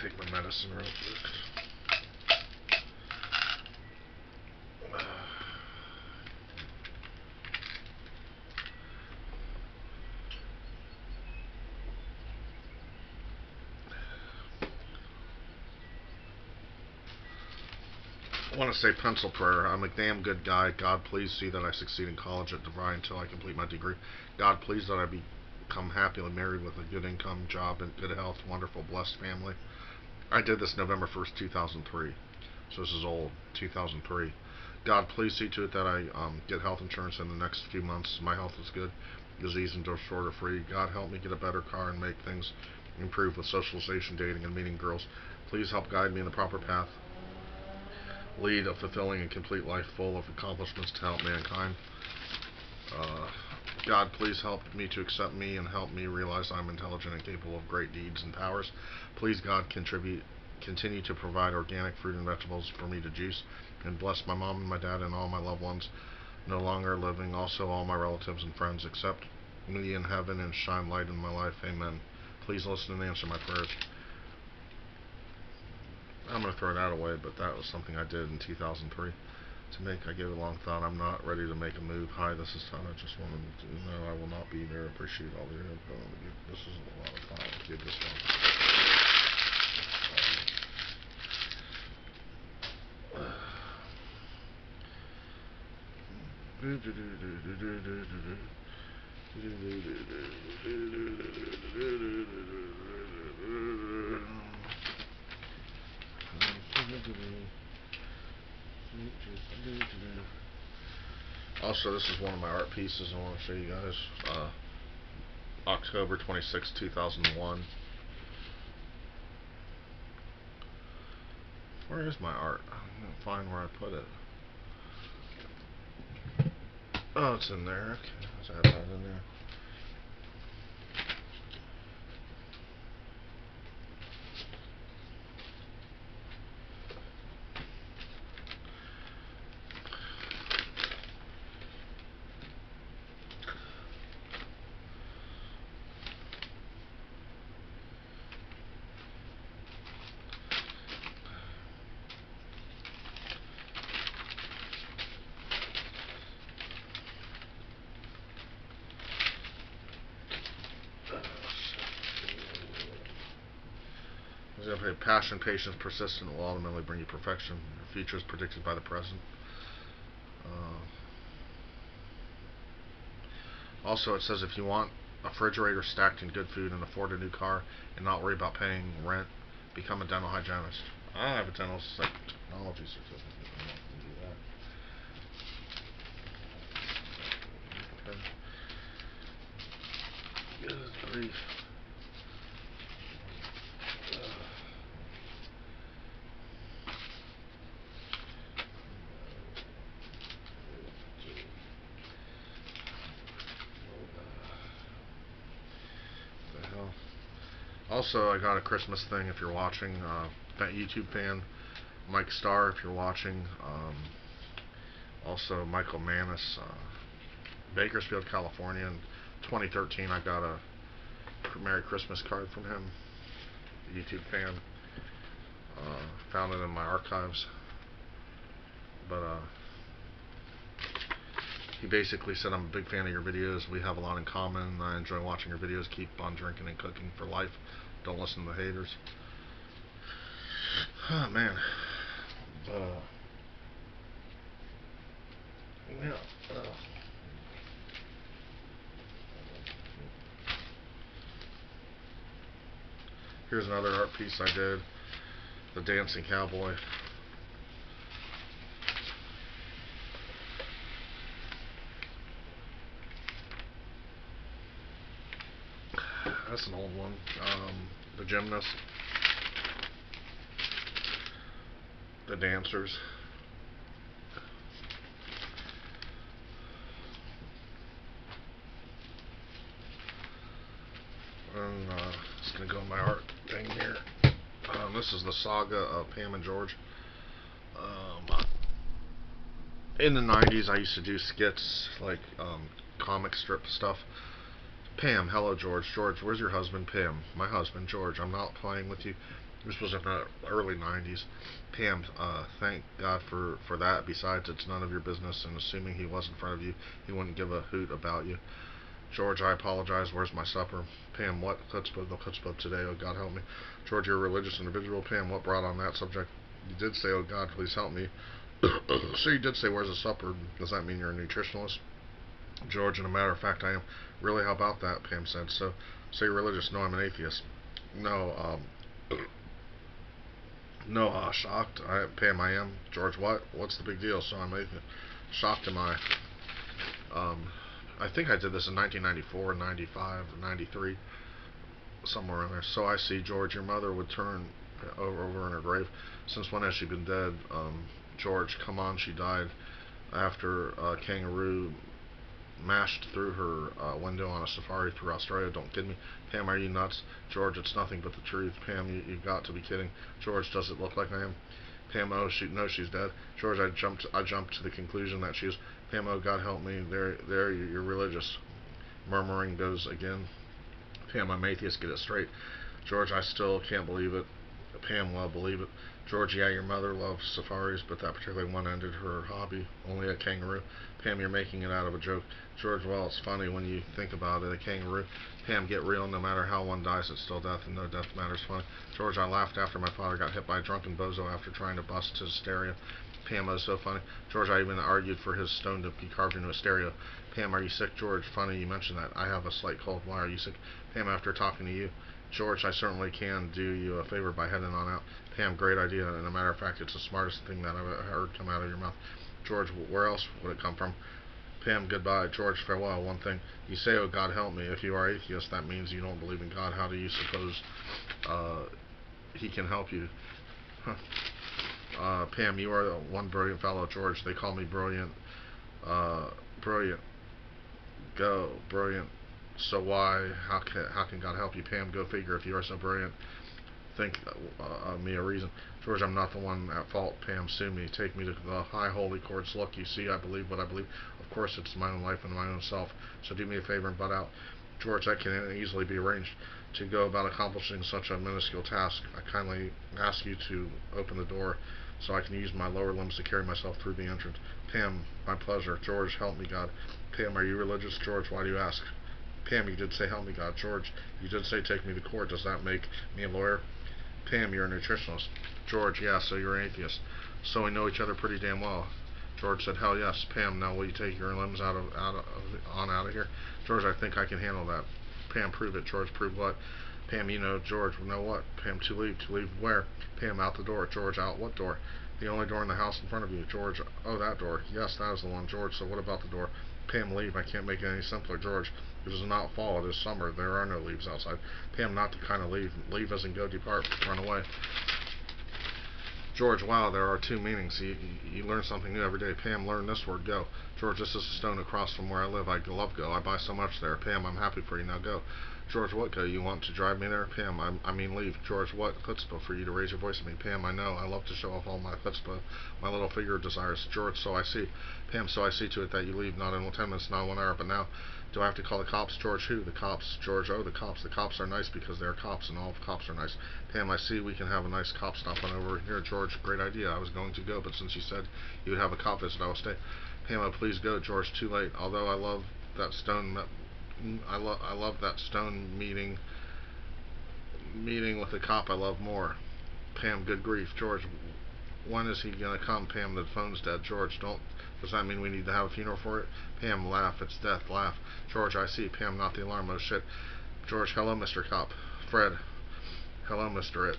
take my medicine real quick. I want to say pencil prayer. I'm a damn good guy. God, please see that I succeed in college at DeVry until I complete my degree. God, please that I become happily married with a good income, job, and good health, wonderful, blessed family. I did this November 1st, 2003. So this is old, 2003. God, please see to it that I get health insurance in the next few months. My health is good. Disease and disorder free. God, help me get a better car and make things improve with socialization, dating, and meeting girls. Please help guide me in the proper path. Lead a fulfilling and complete life full of accomplishments to help mankind. God, please help me to accept me and help me realize I'm intelligent and capable of great deeds and powers. Please, God, continue to provide organic fruit and vegetables for me to juice, and bless my mom and my dad and all my loved ones no longer living, also all my relatives and friends. Accept me in heaven and shine light in my life. Amen. Please listen and answer my prayers. I'm going to throw that away, but that was something I did in 2003. I gave it a long thought. I'm not ready to make a move. Hi, this is Todd. I just wanted to know I will not be there. Appreciate all your info. This is a lot of fun. I'll give this one. Also, this is one of my art pieces I want to show you guys. October 26, 2001. Where is my art? I can't find where I put it. Oh, it's in there. Okay, let's add that in there. Passion, patience, persistence will ultimately bring you perfection. Your future is predicted by the present. Also, it says if you want a refrigerator stacked in good food and afford a new car and not worry about paying rent, become a dental hygienist. I have a dental technology certificate. I can do that. Okay. Good grief. Also, I got a Christmas thing if you're watching. That YouTube fan, Mike Starr, if you're watching. Also, Michael Manis, Bakersfield, California. In 2013, I got a Merry Christmas card from him. YouTube fan. Found it in my archives. But he basically said, I'm a big fan of your videos. We have a lot in common. I enjoy watching your videos. Keep on drinking and cooking for life. Don't listen to the haters. Oh, man. Yeah. Here's another art piece I did. The Dancing Cowboy. That's an old one. The Gymnast. The Dancers. And it's going to go in my art thing here. This is the saga of Pam and George. In the 90s, I used to do skits, like comic strip stuff. Pam, hello George. George, where's your husband? Pam, my husband, George. I'm not playing with you. This was in the early 90s. Pam, thank God for that. Besides, it's none of your business, and assuming he was in front of you, he wouldn't give a hoot about you. George, I apologize. Where's my supper? Pam, what chutzpah? No chutzpah today. Oh, God help me. George, you're a religious individual. Pam, what brought on that subject? You did say, oh, God, please help me. So you did say, where's the supper? Does that mean you're a nutritionalist? George, and a matter of fact, I am. Really, how about that? Pam said. So, say you're religious. No, I'm an atheist. No, no, shocked. Pam, I am. George, what? What's the big deal? So I'm atheist. Shocked am I. Um, I think I did this in 1994, 95, 93, somewhere in there. So I see, George, your mother would turn over in her grave. Since when has she been dead? George, come on, she died after a kangaroo mashed through her window on a safari through Australia. Don't kid me. Pam, are you nuts? George, it's nothing but the truth. Pam, you've got to be kidding. George, does it look like I am? Pam, oh, no, she's dead. George, I jumped to the conclusion that she was. Pam, oh, God help me. There, you're religious. Murmuring goes again. Pam, I'm atheist. Get it straight. George, I still can't believe it. Pam, well, believe it. George, yeah, your mother loves safaris, but that particular one ended her hobby. Only a kangaroo. Pam, you're making it out of a joke. George, well, it's funny when you think about it. A kangaroo. Pam, get real. No matter how one dies, it's still death, and no death matters. Funny. George, I laughed after my father got hit by a drunken bozo after trying to bust his stereo. Pam, that was so funny. George, I even argued for his stone to be carved into a stereo. Pam, are you sick? George, funny you mentioned that. I have a slight cold. Why are you sick? Pam, after talking to you. George, I certainly can do you a favor by heading on out. Pam, great idea, and a matter of fact, it's the smartest thing that I've heard come out of your mouth. George, where else would it come from? Pam, goodbye. George, farewell. One thing. You say, oh, God help me. If you are atheist, that means you don't believe in God. How do you suppose uh, he can help you? Huh. Pam, you are one brilliant fellow. George, they call me brilliant. Uh, brilliant. Go. Brilliant. So why? How can God help you? Pam, go figure. If you are so brilliant, think me a reason. George, I'm not the one at fault. Pam, sue me. Take me to the high holy courts. Look, you see, I believe what I believe. Of course, it's my own life and my own self. So do me a favor and butt out. George, that can easily be arranged. To go about accomplishing such a minuscule task, I kindly ask you to open the door so I can use my lower limbs to carry myself through the entrance. Pam, my pleasure. George, help me, God. Pam, are you religious? George, why do you ask? Pam, you did say help me, God. George, you did say take me to court. Does that make me a lawyer? Pam, you're a nutritionalist. George, yeah, so you're an atheist. So we know each other pretty damn well. George said, hell yes. Pam, now will you take your limbs out of here? George, I think I can handle that. Pam, prove it. George, prove what? Pam, you know, George, know what? Pam, to leave. To leave where? Pam, out the door. George, out what door? The only door in the house in front of you. George, oh, that door. Yes, that is the one. George, so what about the door? Pam, leave. I can't make it any simpler. George, it is not fall. It is summer. There are no leaves outside. Pam, not the kind of leave. Leave as in go, depart, run away. George, wow, there are two meanings. You learn something new every day. Pam, learn this word, go. George, this is a stone across from where I live. I love go. I buy so much there. Pam, I'm happy for you. Now go. George, what go? You want to drive me there? Pam, I mean leave. George, what chutzpah for you to raise your voice at me? Pam, I know. I love to show off all my chutzpah, my little figure desires. George, so I see. Pam, so I see to it that you leave not in 10 minutes, not 1 hour, but now. Do I have to call the cops? George, who? The cops. George, oh, the cops. The cops are nice because they're cops, and all cops are nice. Pam, I see we can have a nice cop stop on over here. George, great idea. I was going to go, but since you said you would have a cop visit, I will stay. Pam, oh, please go. George, too late. Although I love that stone, I love that stone meeting with the cop. I love more. Pam, good grief. George, when is he gonna come? Pam, the phone's dead. George, don't. Does that mean we need to have a funeral for it? Pam, laugh. It's death. Laugh. George, I see. Pam, not the alarm. Oh shit. George, hello, Mr. Cop. Fred, hello, Mr. It.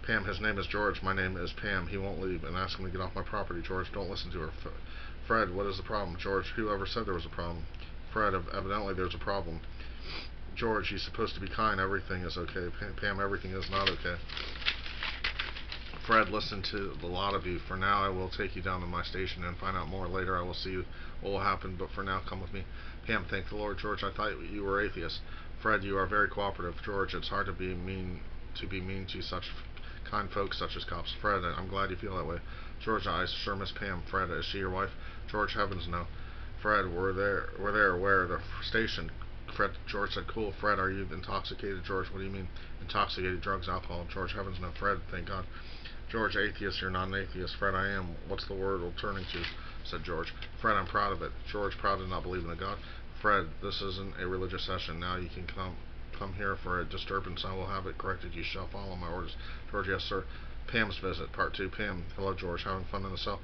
Pam, his name is George. My name is Pam. He won't leave, and ask him to get off my property. George, don't listen to her. Fred, what is the problem? George, whoever said there was a problem? Fred, evidently there's a problem. George, he's supposed to be kind. Everything is okay. Pam, everything is not okay. Fred, listen to the lot of you. For now, I will take you down to my station and find out more. Later, I will see what will happen, but for now, come with me. Pam, thank the Lord. George, I thought you were atheist. Fred, you are very cooperative. George, it's hard to be mean to such kind folks such as cops. Fred, I'm glad you feel that way. George, I sure miss Pam. Fred, is she your wife? George, heavens no. Fred, we're there. Where? The station. Fred. George said, cool. Fred, are you intoxicated? George, what do you mean? Intoxicated, drugs, alcohol. George, heavens no. Fred, thank God. George, atheist, you're not an atheist. Fred, I am. What's the word turning to? Said George. Fred, I'm proud of it. George, proud to not believe in a God. Fred, this isn't a religious session. Now you can come here for a disturbance. I will have it corrected. You shall follow my orders. George, yes, sir. Pam's visit, part 2. Pam, hello, George. Having fun in the cell?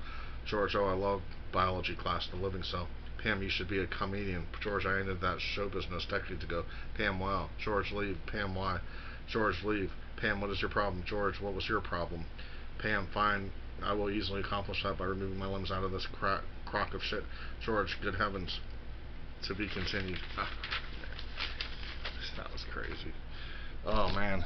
George, oh, I love biology class, the living cell. Pam, you should be a comedian. George, I ended that show business decades ago. Pam, wow. George, leave. Pam, why? George, leave. Pam, what is your problem? George, what was your problem? Pam, fine. I will easily accomplish that by removing my limbs out of this crock of shit. George, good heavens. To be continued. That was crazy. Oh, man.